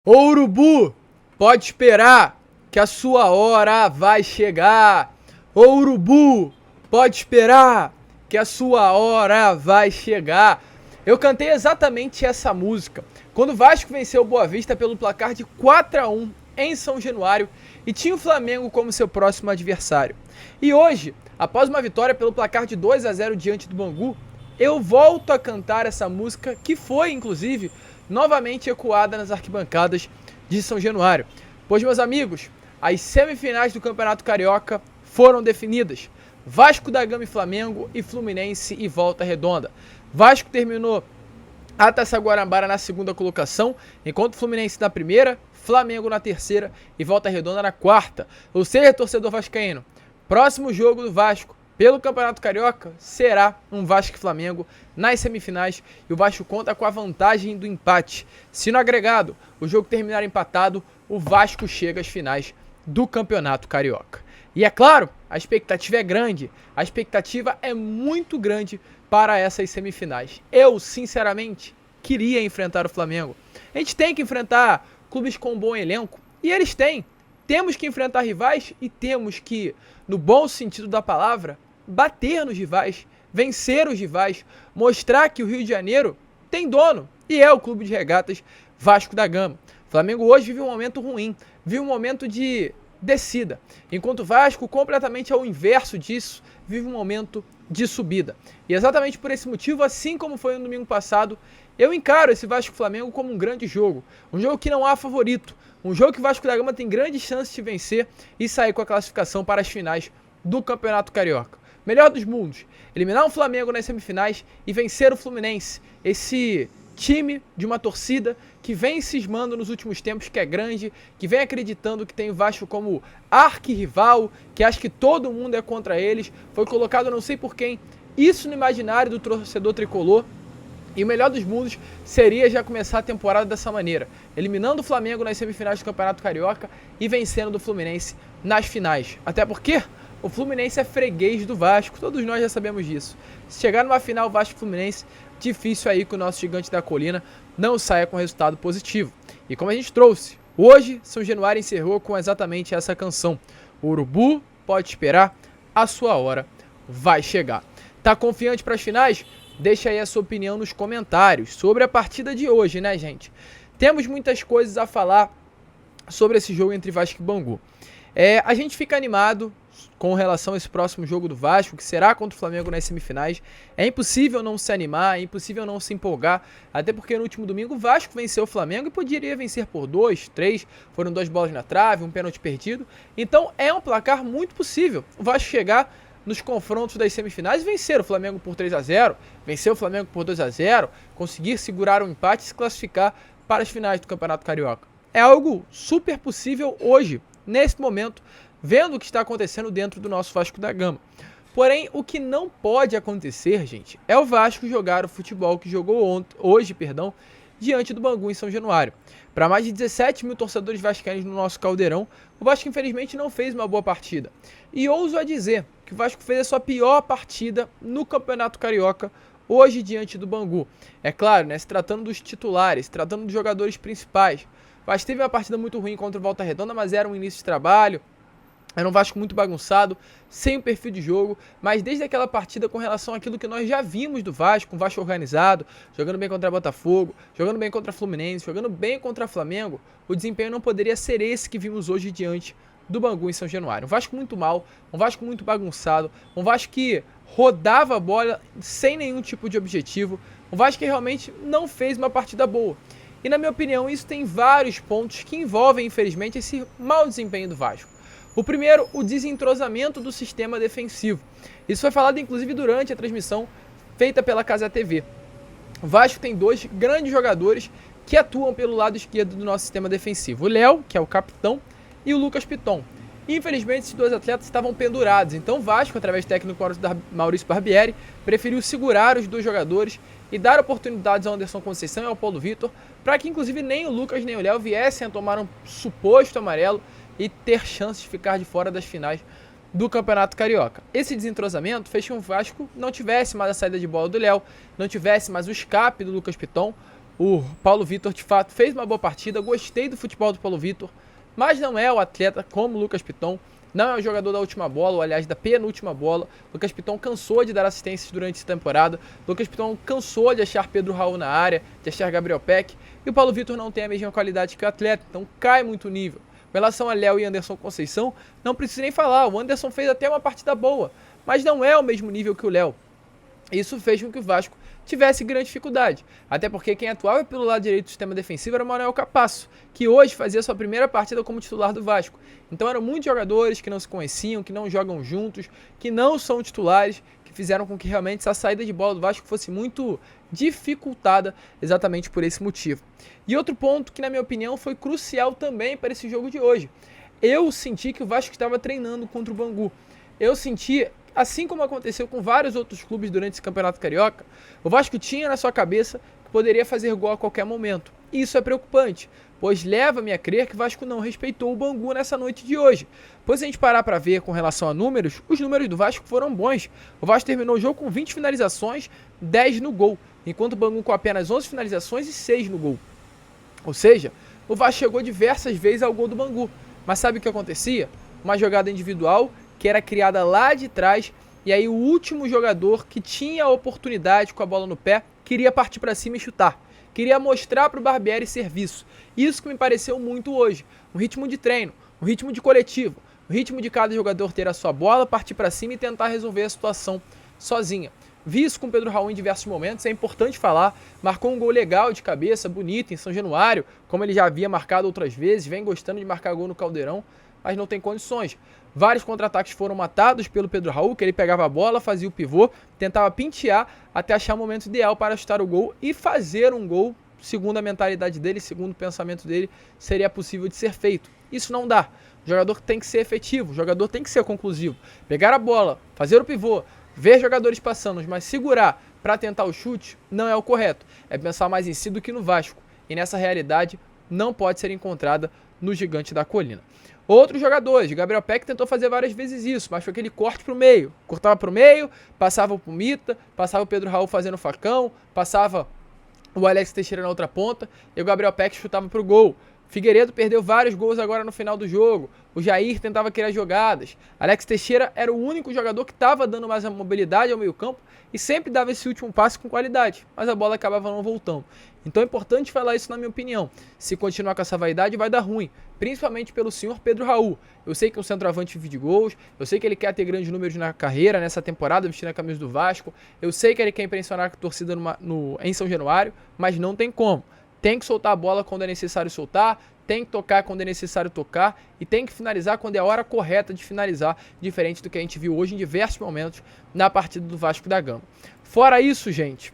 Ô Urubu, pode esperar que a sua hora vai chegar. Ô Urubu, pode esperar que a sua hora vai chegar. Eu cantei exatamente essa música quando o Vasco venceu o Boa Vista pelo placar de 4-1 em São Januário e tinha o Flamengo como seu próximo adversário. E hoje, após uma vitória pelo placar de 2-0 diante do Bangu, eu volto a cantar essa música que foi, inclusive, novamente ecoada nas arquibancadas de São Januário. Pois, meus amigos, as semifinais do Campeonato Carioca foram definidas. Vasco da Gama e Flamengo e Fluminense e Volta Redonda. Vasco terminou a Taça Guanabara na segunda colocação, enquanto Fluminense na primeira, Flamengo na terceira e Volta Redonda na quarta. Ou seja, torcedor vascaíno, próximo jogo do Vasco pelo Campeonato Carioca será um Vasco e Flamengo nas semifinais e o Vasco conta com a vantagem do empate. Se no agregado o jogo terminar empatado, o Vasco chega às finais do Campeonato Carioca. E é claro, a expectativa é grande, a expectativa é muito grande para essas semifinais. Eu, sinceramente, queria enfrentar o Flamengo. A gente tem que enfrentar clubes com um bom elenco, e eles têm. Temos que enfrentar rivais e temos que, no bom sentido da palavra, bater nos rivais, vencer os rivais, mostrar que o Rio de Janeiro tem dono, e é o Clube de Regatas Vasco da Gama. O Flamengo hoje vive um momento ruim, vive um momento de descida, enquanto o Vasco, completamente ao inverso disso, vive um momento de subida. E exatamente por esse motivo, assim como foi no domingo passado, eu encaro esse Vasco-Flamengo como um grande jogo, um jogo que não há favorito, um jogo que o Vasco da Gama tem grande chance de vencer e sair com a classificação para as finais do Campeonato Carioca. Melhor dos mundos, eliminar o Flamengo nas semifinais e vencer o Fluminense, esse time de uma torcida que vem cismando nos últimos tempos, que é grande, que vem acreditando que tem o Vasco como arquirrival, que acha que todo mundo é contra eles, foi colocado não sei por quem, isso no imaginário do torcedor tricolor. E o melhor dos mundos seria já começar a temporada dessa maneira, eliminando o Flamengo nas semifinais do Campeonato Carioca e vencendo o Fluminense nas finais. Até porque o Fluminense é freguês do Vasco, todos nós já sabemos disso. Se chegar numa final Vasco-Fluminense, difícil aí que o nosso gigante da colina não saia com resultado positivo. E como a gente trouxe, hoje São Januário encerrou com exatamente essa canção. O Urubu pode esperar, a sua hora vai chegar. Tá confiante para as finais? Deixa aí a sua opinião nos comentários sobre a partida de hoje, né, gente? Temos muitas coisas a falar sobre esse jogo entre Vasco e Bangu. A gente fica animado com relação a esse próximo jogo do Vasco, que será contra o Flamengo nas semifinais. É impossível não se animar, é impossível não se empolgar, até porque no último domingo o Vasco venceu o Flamengo e poderia vencer por 2, 3, foram 2 bolas na trave, um pênalti perdido. Então é um placar muito possível o Vasco chegar nos confrontos das semifinais e vencer o Flamengo por 3-0, vencer o Flamengo por 2-0, conseguir segurar um empate e se classificar para as finais do Campeonato Carioca. É algo super possível hoje, nesse momento, vendo o que está acontecendo dentro do nosso Vasco da Gama. Porém, o que não pode acontecer, gente, é o Vasco jogar o futebol que jogou hoje, diante do Bangu em São Januário. Para mais de 17 mil torcedores vascaínos no nosso caldeirão, o Vasco infelizmente não fez uma boa partida. E ouso a dizer que o Vasco fez a sua pior partida no Campeonato Carioca hoje diante do Bangu. É claro, né, se tratando dos titulares, se tratando dos jogadores principais. O Vasco teve uma partida muito ruim contra o Volta Redonda, mas era um início de trabalho. Era um Vasco muito bagunçado, sem um perfil de jogo, mas desde aquela partida com relação àquilo que nós já vimos do Vasco, um Vasco organizado, jogando bem contra o Botafogo, jogando bem contra o Fluminense, jogando bem contra o Flamengo, o desempenho não poderia ser esse que vimos hoje diante do Bangu em São Januário. Um Vasco muito mal, um Vasco muito bagunçado, um Vasco que rodava a bola sem nenhum tipo de objetivo, um Vasco que realmente não fez uma partida boa. E na minha opinião, isso tem vários pontos que envolvem, infelizmente, esse mau desempenho do Vasco. O primeiro, o desentrosamento do sistema defensivo. Isso foi falado inclusive durante a transmissão feita pela Casa TV. O Vasco tem 2 grandes jogadores que atuam pelo lado esquerdo do nosso sistema defensivo. O Léo, que é o capitão, e o Lucas Piton. Infelizmente, esses 2 atletas estavam pendurados. Então o Vasco, através do técnico Maurício Barbieri, preferiu segurar os 2 jogadores e dar oportunidades ao Anderson Conceição e ao Paulo Vitor, para que inclusive nem o Lucas nem o Léo viessem a tomar um suposto amarelo e ter chance de ficar de fora das finais do Campeonato Carioca. Esse desentrosamento fez com que o Vasco não tivesse mais a saída de bola do Léo, não tivesse mais o escape do Lucas Piton, O Paulo Vitor, de fato, fez uma boa partida. Gostei do futebol do Paulo Vitor, mas não é o atleta como o Lucas Piton. Não é o jogador da última bola, ou aliás, da penúltima bola. Lucas Piton cansou de dar assistências durante essa temporada. Lucas Piton cansou de achar Pedro Raul na área, de achar Gabriel Peck. E o Paulo Vitor não tem a mesma qualidade que o atleta, então cai muito o nível. Com relação a Léo e Anderson Conceição, não preciso nem falar. O Anderson fez até uma partida boa, mas não é o mesmo nível que o Léo. Isso fez com que o Vasco tivesse grande dificuldade. Até porque quem atuava pelo lado direito do sistema defensivo era o Manuel Capasso, que hoje fazia sua primeira partida como titular do Vasco. Então eram muitos jogadores que não se conheciam, que não jogam juntos, que não são titulares, que fizeram com que realmente essa saída de bola do Vasco fosse muito dificultada exatamente por esse motivo. E outro ponto que, na minha opinião, foi crucial também para esse jogo de hoje. Eu senti que o Vasco estava treinando contra o Bangu. Eu senti, assim como aconteceu com vários outros clubes durante esse Campeonato Carioca, o Vasco tinha na sua cabeça que poderia fazer gol a qualquer momento. E isso é preocupante, pois leva-me a crer que o Vasco não respeitou o Bangu nessa noite de hoje. Pois se a gente parar para ver com relação a números, os números do Vasco foram bons. O Vasco terminou o jogo com 20 finalizações, 10 no gol, enquanto o Bangu com apenas 11 finalizações e 6 no gol. Ou seja, o Vasco chegou diversas vezes ao gol do Bangu. Mas sabe o que acontecia? Uma jogada individual que era criada lá de trás, e aí o último jogador que tinha a oportunidade com a bola no pé queria partir para cima e chutar. Queria mostrar para o Barbieri serviço. Isso que me pareceu muito hoje. Um ritmo de treino, um ritmo de coletivo, um ritmo de cada jogador ter a sua bola, partir para cima e tentar resolver a situação sozinha. Vi isso com o Pedro Raul em diversos momentos, é importante falar. Marcou um gol legal de cabeça, bonito, em São Januário, como ele já havia marcado outras vezes, vem gostando de marcar gol no Caldeirão, mas não tem condições. Vários contra-ataques foram matados pelo Pedro Raul, que ele pegava a bola, fazia o pivô, tentava pentear até achar o momento ideal para chutar o gol e fazer um gol, segundo a mentalidade dele, segundo o pensamento dele, seria possível de ser feito. Isso não dá. O jogador tem que ser efetivo, o jogador tem que ser conclusivo. Pegar a bola, fazer o pivô, ver jogadores passando, mas segurar para tentar o chute não é o correto. É pensar mais em si do que no Vasco. E nessa realidade não pode ser encontrada no Gigante da Colina. Outros jogadores, Gabriel Peck tentou fazer várias vezes isso, mas foi aquele corte para o meio. Cortava para o meio, passava o Mita, passava o Pedro Raul fazendo facão, passava o Alex Teixeira na outra ponta e o Gabriel Peck chutava para o gol. Figueiredo perdeu vários gols agora no final do jogo. O Jair tentava criar jogadas. Alex Teixeira era o único jogador que estava dando mais a mobilidade ao meio-campo e sempre dava esse último passe com qualidade, mas a bola acabava não voltando. Então é importante falar isso, na minha opinião. Se continuar com essa vaidade, vai dar ruim, principalmente pelo senhor Pedro Raul. Eu sei que é um centroavante vive de gols, eu sei que ele quer ter grandes números na carreira, nessa temporada, vestindo a camisa do Vasco, eu sei que ele quer impressionar a torcida em São Januário, mas não tem como. Tem que soltar a bola quando é necessário soltar, tem que tocar quando é necessário tocar e tem que finalizar quando é a hora correta de finalizar, diferente do que a gente viu hoje em diversos momentos na partida do Vasco da Gama. Fora isso, gente,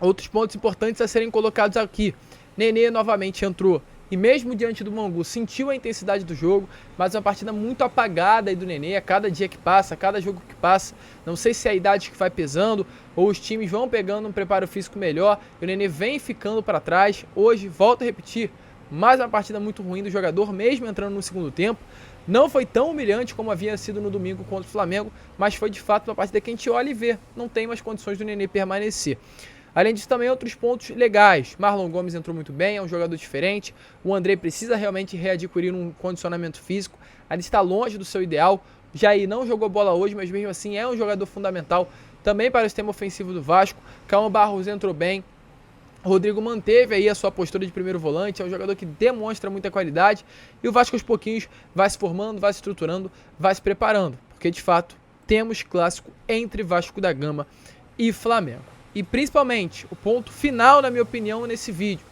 outros pontos importantes a serem colocados aqui. Nenê novamente entrou e mesmo diante do Bangu sentiu a intensidade do jogo, mas uma partida muito apagada aí do Nenê, a cada dia que passa, a cada jogo que passa. Não sei se é a idade que vai pesando ou os times vão pegando um preparo físico melhor e o Nenê vem ficando para trás. Hoje, volto a repetir, mais uma partida muito ruim do jogador, mesmo entrando no segundo tempo. Não foi tão humilhante como havia sido no domingo contra o Flamengo, mas foi de fato uma partida que a gente olha e vê. Não tem mais condições do Nenê permanecer. Além disso, também outros pontos legais. Marlon Gomes entrou muito bem, é um jogador diferente. O André precisa realmente readquirir um condicionamento físico. Ainda está longe do seu ideal. Jair não jogou bola hoje, mas mesmo assim é um jogador fundamental também para o sistema ofensivo do Vasco. Cauã Barros entrou bem. Rodrigo manteve aí a sua postura de primeiro volante, é um jogador que demonstra muita qualidade. E o Vasco aos pouquinhos vai se formando, vai se estruturando, vai se preparando. Porque de fato temos clássico entre Vasco da Gama e Flamengo. E principalmente, o ponto final, na minha opinião, nesse vídeo,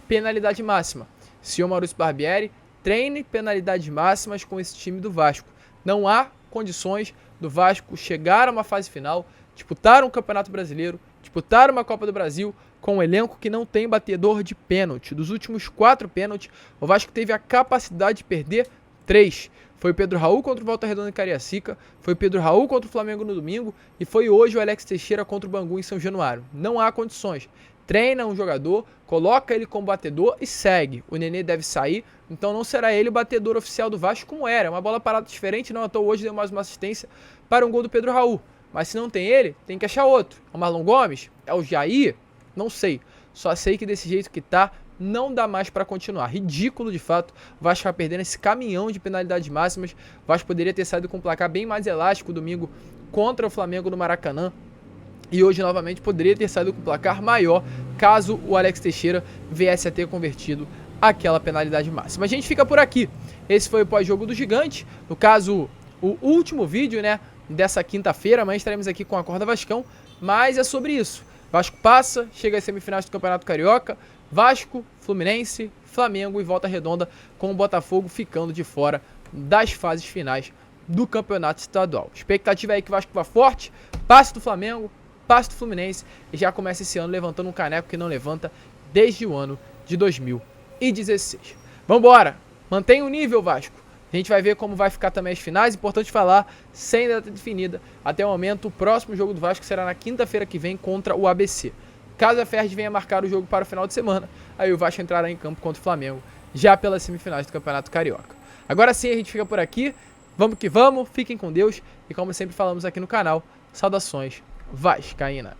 penalidade máxima. Senhor Maurício Barbieri, treine penalidades máximas com esse time do Vasco. Não há condições do Vasco chegar a uma fase final, disputar um Campeonato Brasileiro, disputar uma Copa do Brasil com um elenco que não tem batedor de pênalti. Dos últimos 4 pênaltis, o Vasco teve a capacidade de perder 3. Foi o Pedro Raul contra o Volta Redonda em Cariacica, foi o Pedro Raul contra o Flamengo no domingo e foi hoje o Alex Teixeira contra o Bangu em São Januário. Não há condições. Treina um jogador, coloca ele como batedor e segue. O Nenê deve sair, então não será ele o batedor oficial do Vasco como era. É uma bola parada diferente, não à toa hoje deu mais uma assistência para um gol do Pedro Raul. Mas se não tem ele, tem que achar outro. É o Marlon Gomes? É o Jair? Não sei. Só sei que desse jeito que tá, não dá mais para continuar. Ridículo de fato. O Vasco vai perdendo esse caminhão de penalidades máximas. O Vasco poderia ter saído com um placar bem mais elástico domingo contra o Flamengo no Maracanã. E hoje, novamente, poderia ter saído com um placar maior caso o Alex Teixeira viesse a ter convertido aquela penalidade máxima. A gente fica por aqui. Esse foi o pós-jogo do Gigante. No caso, o último vídeo, né, dessa quinta-feira. Amanhã estaremos aqui com a Acorda Vascão. Mas é sobre isso. Vasco passa, chega às semifinais do Campeonato Carioca. Vasco, Fluminense, Flamengo e Volta Redonda, com o Botafogo ficando de fora das fases finais do Campeonato Estadual. Expectativa aí que o Vasco vá forte, passe do Flamengo, passe do Fluminense e já começa esse ano levantando um caneco que não levanta desde o ano de 2016. Vambora! Mantenha o nível, Vasco. A gente vai ver como vai ficar também as finais. Importante falar, sem data definida. Até o momento, o próximo jogo do Vasco será na quinta-feira que vem contra o ABC. Caso a Ferdi venha marcar o jogo para o final de semana, aí o Vasco entrará em campo contra o Flamengo, já pelas semifinais do Campeonato Carioca. Agora sim, a gente fica por aqui. Vamos que vamos, fiquem com Deus. E como sempre falamos aqui no canal, saudações vascaínas.